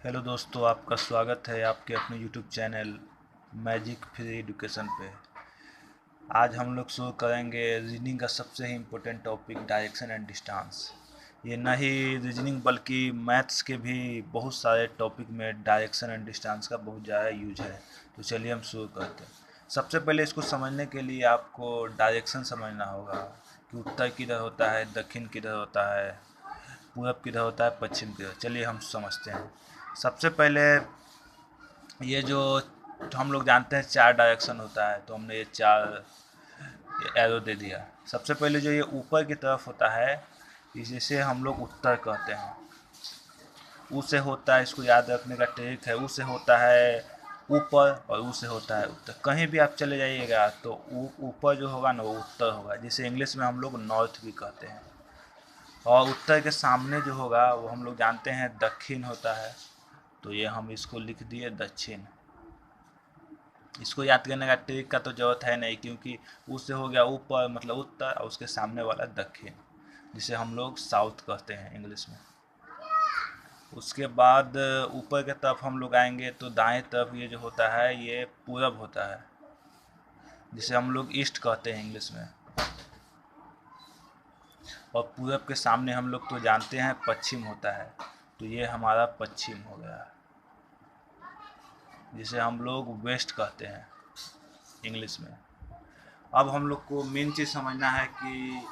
Hello दोस्तों, आपका स्वागत है आपके अपने YouTube channel magic free education पे। आज हम लोग शुरू करेंगे रीजनिंग का सबसे ही important topic direction and distance. ये न ही रीजनिंग बल्कि मैथ्स के भी बहुत सारे टॉपिक में डायरेक्शन एंड डिस्टेंस का बहुत ज़्यादा यूज है। तो चलिए हम शुरू करते हैं। सबसे पहले इसको समझने के लिए आपको डायरेक्शन समझना होगा कि उत्तर किधर होता है, दक्षिण किधर होता है, पूरब किधर होता है, पश्चिम किधर। चलिए हम समझते हैं। सबसे पहले ये जो हम लोग जानते हैं 4 डायरेक्शन होता है, तो हमने ये 4 एरो दे दिया। सबसे पहले जो ये ऊपर की तरफ होता है इसे हम लोग उत्तर कहते हैं। ऊ से होता है, इसको याद रखने का ट्रिक है, ऊ से होता है ऊपर और ऊ से होता है उत्तर। कहीं भी आप चले जाइएगा तो ऊपर जो होगा ना वो उत्तर होगा, जिसे इंग्लिश में हम लोग नॉर्थ भी कहते हैं। और उत्तर के सामने जो होगा वो हम लोग जानते हैं दक्षिण होता है, तो ये हम इसको लिख दिए दक्षिण। इसको याद करने का ट्रिक का तो जरूरत है नहीं, क्योंकि उससे हो गया ऊपर मतलब उत्तर और उसके सामने वाला दक्षिण, जिसे हम लोग साउथ कहते हैं इंग्लिश में। उसके बाद ऊपर की तरफ हम लोग आएंगे तो दाएं तरफ ये जो होता है ये पूरब होता है, जिसे हम लोग ईस्ट कहते हैं इंग्लिश में। और पूरब के सामने हम लोग तो जानते हैं पश्चिम होता है, तो ये हमारा पश्चिम हो गया, जिसे हम लोग वेस्ट कहते हैं इंग्लिश में। अब हम लोग को मेन चीज़ समझना है कि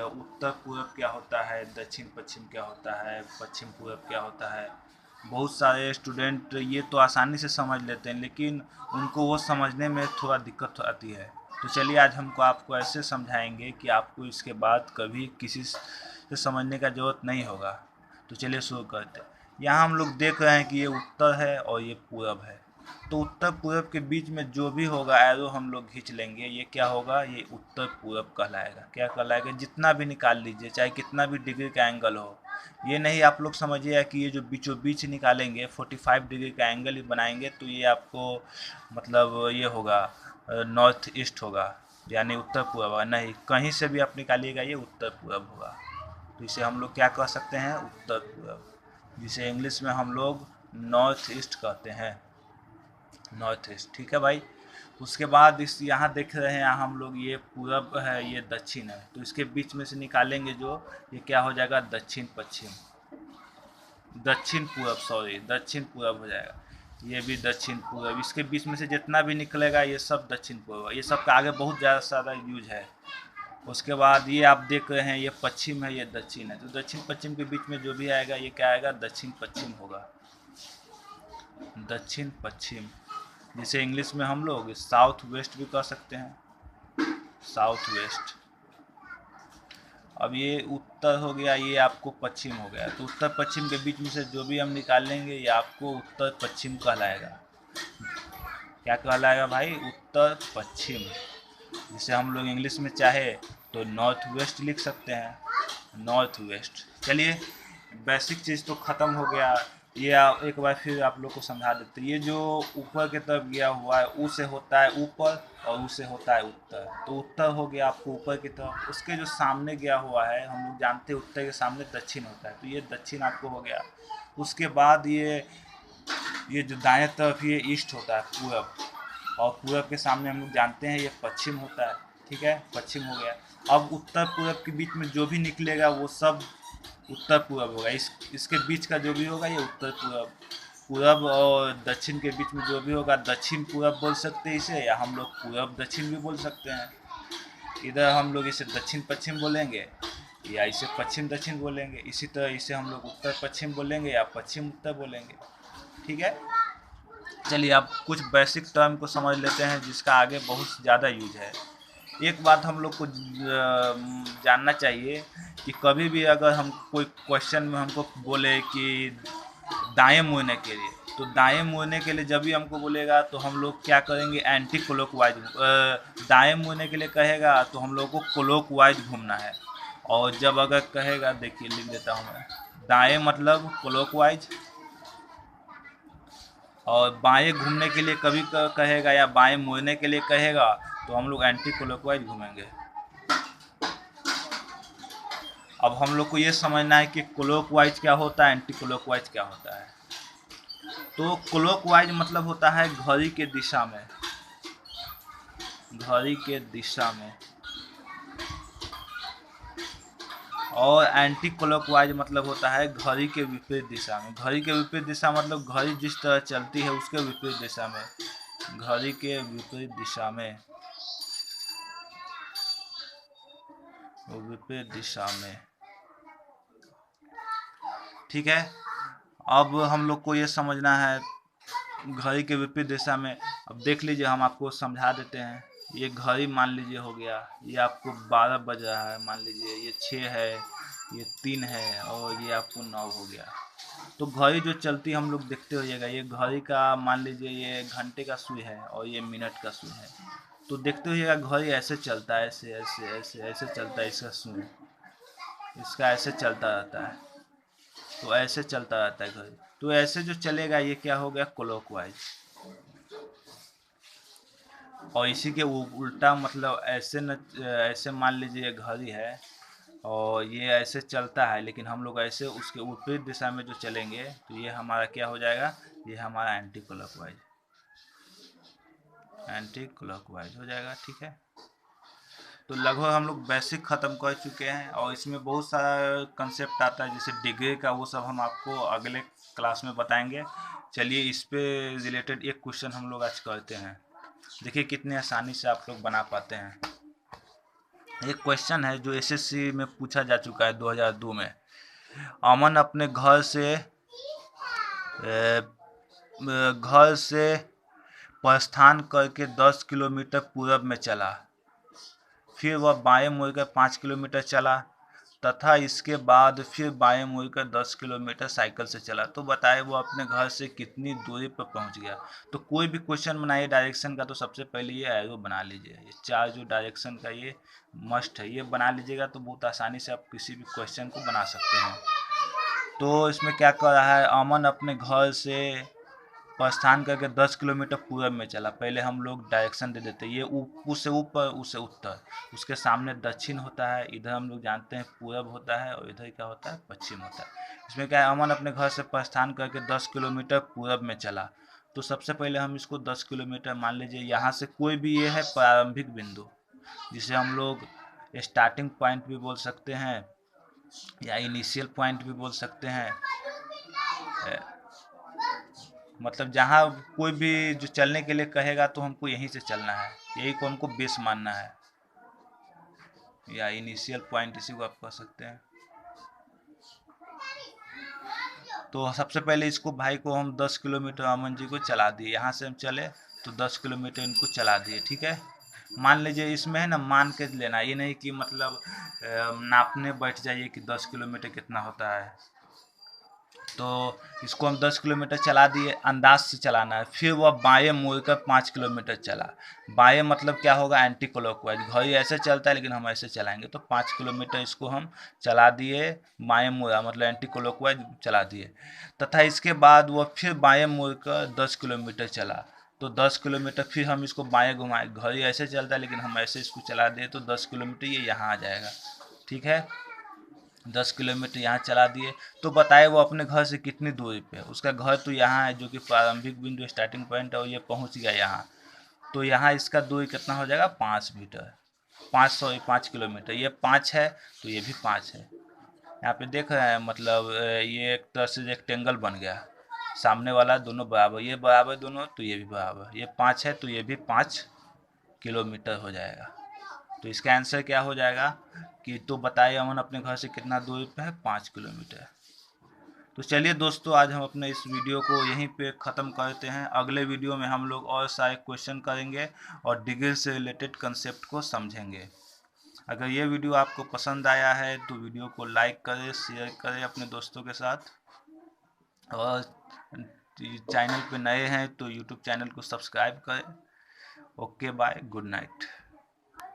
उत्तर पूरब क्या होता है, दक्षिण पश्चिम क्या होता है, पश्चिम पूरब क्या होता है। बहुत सारे स्टूडेंट ये तो आसानी से समझ लेते हैं, लेकिन उनको वो समझने में थोड़ा दिक्कत आती है। तो चलिए आज हमको आपको ऐसे समझाएंगे कि आपको इसके बाद कभी किसी से समझने का ज़रूरत नहीं होगा। तो चलिए शुरू करते हैं। यहाँ हम लोग देख रहे हैं कि ये उत्तर है और ये पूरब है, तो उत्तर पूरब के बीच में जो भी होगा एरो हम लोग खींच लेंगे, ये क्या होगा, ये उत्तर पूरब कहलाएगा। क्या कहलाएगा, जितना भी निकाल लीजिए, चाहे कितना भी डिग्री का एंगल हो। ये नहीं आप लोग समझिए कि ये जो बीचों बीच निकालेंगे 45 डिग्री का एंगल ही बनाएंगे तो ये आपको मतलब ये होगा नॉर्थ ईस्ट होगा, यानी उत्तर पूरब होगा। नहीं, कहीं से भी आप निकालिएगा ये उत्तर पूरब होगा। तो इसे हम लोग क्या कह सकते हैं, उत्तर पूरब, जिसे इंग्लिश में हम लोग नॉर्थ ईस्ट कहते हैं, नॉर्थ ईस्ट। ठीक है भाई। उसके बाद इस यहाँ देख रहे हैं, यहाँ हम लोग ये पूरब है ये दक्षिण है, तो इसके बीच में से निकालेंगे जो ये क्या हो जाएगा, दक्षिण पश्चिम, दक्षिण पूरब, सॉरी दक्षिण पूरब हो जाएगा। ये भी दक्षिण पूरब, इसके बीच में से जितना भी निकलेगा ये सब दक्षिण पूरब। ये सब का आगे बहुत ज़्यादा सारा यूज है। उसके बाद ये आप देख रहे हैं ये पश्चिम है ये दक्षिण है, तो दक्षिण पश्चिम के बीच में जो भी आएगा ये क्या आएगा, दक्षिण पश्चिम होगा, दक्षिण पश्चिम, जिसे इंग्लिश में हम लोग साउथ वेस्ट भी कह सकते हैं, साउथ वेस्ट। अब ये उत्तर हो गया, ये आपको पश्चिम हो गया, तो उत्तर पश्चिम के बीच में से जो भी हम निकालेंगे ये आपको उत्तर पश्चिम कहलाएगा। क्या कहलाएगा भाई, उत्तर पश्चिम, जिसे हम लोग इंग्लिश में चाहे तो नॉर्थ वेस्ट लिख सकते हैं, नॉर्थ वेस्ट। चलिए बेसिक चीज़ तो ख़त्म हो गया। ये एक बार फिर आप लोग को समझा देते। ये जो ऊपर की तरफ गया हुआ है ऊ से होता है ऊपर और ऊ से होता है उत्तर, तो उत्तर हो गया आपको ऊपर की तरफ। उसके जो सामने गया हुआ है हम लोग जानते हैं उत्तर के सामने दक्षिण होता है, तो ये दक्षिण आपको हो गया। उसके बाद ये जो दाएं तरफ ये ईस्ट होता है पूरब, और पूरब के सामने हम लोग जानते हैं ये पश्चिम होता है। ठीक है, पश्चिम हो गया। अब उत्तर पूरब के बीच में जो भी निकलेगा वो सब उत्तर पूरब होगा। इसके बीच का जो भी होगा ये उत्तर पूरब, पूरब और दक्षिण के बीच में जो भी होगा दक्षिण पूरब बोल सकते हैं इसे, या हम लोग पूरब दक्षिण भी बोल सकते हैं। इधर हम लोग इसे दक्षिण पश्चिम बोलेंगे या इसे पश्चिम दक्षिण बोलेंगे। इसी तरह इसे हम लोग उत्तर पश्चिम बोलेंगे या पश्चिम उत्तर बोलेंगे। ठीक है। चलिए अब कुछ बेसिक टर्म को समझ लेते हैं जिसका आगे बहुत ज़्यादा यूज है। एक बात हम लोग को जानना चाहिए कि कभी भी अगर हम कोई क्वेश्चन में हमको बोले कि दाएं मुड़ने के लिए, तो दाएं मुड़ने के लिए जब भी हमको बोलेगा तो हम लोग क्या करेंगे, एंटी क्लॉकवाइज। दाएं मुड़ने के लिए कहेगा तो हम लोग को क्लॉकवाइज घूमना है। और जब अगर कहेगा, देखिए लिख देता हूँ मैं, दाएं मतलब क्लॉकवाइज, और बाएं घूमने के लिए कभी कहेगा या बाएं मुड़ने के लिए कहेगा तो हम लोग एंटी क्लॉकवाइज घूमेंगे। अब हम लोग को ये समझना है कि क्लॉकवाइज क्या होता है, एंटी क्लॉकवाइज क्या होता है। तो क्लॉकवाइज मतलब होता है घड़ी के दिशा में, घड़ी के दिशा में। और एंटी क्लॉकवाइज मतलब होता है घड़ी के विपरीत दिशा में। घड़ी के विपरीत दिशा मतलब घड़ी जिस तरह चलती है उसके विपरीत दिशा में, घड़ी के विपरीत दिशा में, विपरीत दिशा में। ठीक है, अब हम लोग को ये समझना है घड़ी के विपरीत दिशा में। अब देख लीजिए, हम आपको समझा देते हैं। ये घड़ी मान लीजिए हो गया, ये आपको 12 बज रहा है, मान लीजिए ये 6 है, ये 3 है, और ये आपको 9 हो गया। तो घड़ी जो चलती हम लोग देखते होइएगा, ये घड़ी का मान लीजिए ये घंटे का सुई है और ये मिनट का सुई है। तो देखते होइएगा घड़ी ऐसे चलता है, ऐसे ऐसे ऐसे ऐसे चलता है, इसका सुई इसका ऐसे चलता रहता है। तो ऐसे चलता रहता है घड़ी। तो ऐसे जो चलेगा ये क्या हो गया, क्लॉकवाइज। और इसी के उल्टा मतलब ऐसे न, ऐसे मान लीजिए घड़ी है और ये ऐसे चलता है, लेकिन हम लोग ऐसे उसके विपरीत दिशा में जो चलेंगे तो ये हमारा क्या हो जाएगा, ये हमारा एंटी क्लॉकवाइज, एंटी क्लॉकवाइज हो जाएगा। ठीक है, तो लगभग हम लोग बेसिक ख़त्म कर चुके हैं और इसमें बहुत सारा कंसेप्ट आता है जैसे डिग्री का, वो सब हम आपको अगले क्लास में बताएंगे। चलिए इस पे रिलेटेड एक क्वेश्चन हम लोग आज करते हैं, देखिए कितनी आसानी से आप लोग बना पाते हैं। एक क्वेश्चन है जो एसएससी में पूछा जा चुका है 2002 में। अमन अपने घर से प्रस्थान करके 10 किलोमीटर पूरब में चला, फिर वह बाएं मुड़कर 5 किलोमीटर चला तथा इसके बाद फिर बाएं मुड़कर 10 किलोमीटर साइकिल से चला। तो बताए वो अपने घर से कितनी दूरी पर पहुंच गया। तो कोई भी क्वेश्चन बनाइए डायरेक्शन का, तो सबसे पहले ये एरो बना लीजिए। ये 4 जो डायरेक्शन का ये मस्ट है, ये बना लीजिएगा तो बहुत आसानी से आप किसी भी क्वेश्चन को बना सकते हैं। तो इसमें क्या कर रहा है, अमन अपने घर से प्रस्थान करके 10 किलोमीटर पूरब में चला। पहले हम लोग डायरेक्शन दे देते हैं, ये उससे ऊपर उससे उत्तर, उसके सामने दक्षिण होता है, इधर हम लोग जानते हैं पूरब होता है, और इधर क्या होता है, पश्चिम होता है। इसमें क्या है, अमन अपने घर से प्रस्थान करके 10 किलोमीटर पूरब में चला। तो सबसे पहले हम इसको 10 किलोमीटर मान लीजिए, यहाँ से कोई भी ये है प्रारंभिक बिंदु, जिसे हम लोग स्टार्टिंग पॉइंट भी बोल सकते हैं या इनिशियल पॉइंट भी बोल सकते हैं। मतलब जहाँ कोई भी जो चलने के लिए कहेगा तो हमको यहीं से चलना है, यही को हमको बेस मानना है, या इनिशियल पॉइंट इसी को आप कह सकते हैं। तो सबसे पहले इसको भाई को हम 10 किलोमीटर अमन जी को चला दिए, यहाँ से हम चले तो 10 किलोमीटर इनको चला दिए। ठीक है, मान लीजिए इसमें है ना, मान के लेना, ये नहीं कि मतलब नापने बैठ जाइए कि 10 किलोमीटर कितना होता है। तो इसको हम 10 किलोमीटर चला दिए, अंदाज से चलाना है। फिर वह बाएं मुड़कर 5 किलोमीटर चला। बाएं मतलब क्या होगा, एंटी क्लॉकवाइज। घड़ी ऐसे चलता है लेकिन हम ऐसे चलाएंगे, तो 5 किलोमीटर इसको हम चला दिए, बाएं मुड़ा मतलब एंटी क्लॉकवाइज चला दिए। तथा इसके बाद वह फिर बाएं मुड़कर 10 किलोमीटर चला। तो 10 किलोमीटर फिर हम इसको बाएं घुमाए, घड़ी ऐसे चलता है लेकिन हम ऐसे इसको चला दिए, तो 10 किलोमीटर ये यहाँ आ जाएगा। ठीक है, 10 किलोमीटर यहाँ चला दिए। तो बताए वो अपने घर से कितनी दूरी पे है। उसका घर तो यहाँ है, जो कि प्रारंभिक बिंदु स्टार्टिंग पॉइंट है, और ये पहुँच गया यहाँ। तो यहाँ इसका दूरी कितना हो जाएगा, 5 मीटर, 5 किलोमीटर। ये 5 है तो ये भी 5 है। यहाँ पे देख रहे हैं, मतलब ये एक तरह से रेक्टेंगल बन गया, सामने वाला दोनों बराबर, ये बराबर दोनों, तो ये भी बराबर। ये 5 है तो ये भी 5 किलोमीटर हो जाएगा। तो इसका आंसर क्या हो जाएगा कि, तो बताइए अमन अपने घर से कितना दूरी पे है, 5 किलोमीटर। तो चलिए दोस्तों, आज हम अपने इस वीडियो को यहीं पे ख़त्म करते हैं। अगले वीडियो में हम लोग और सारे क्वेश्चन करेंगे और डिग्री से रिलेटेड कंसेप्ट को समझेंगे। अगर ये वीडियो आपको पसंद आया है तो वीडियो को लाइक करें, शेयर करें अपने दोस्तों के साथ, और चैनल पे नए हैं तो यूट्यूब चैनल को सब्सक्राइब करें। Okay bye, good night.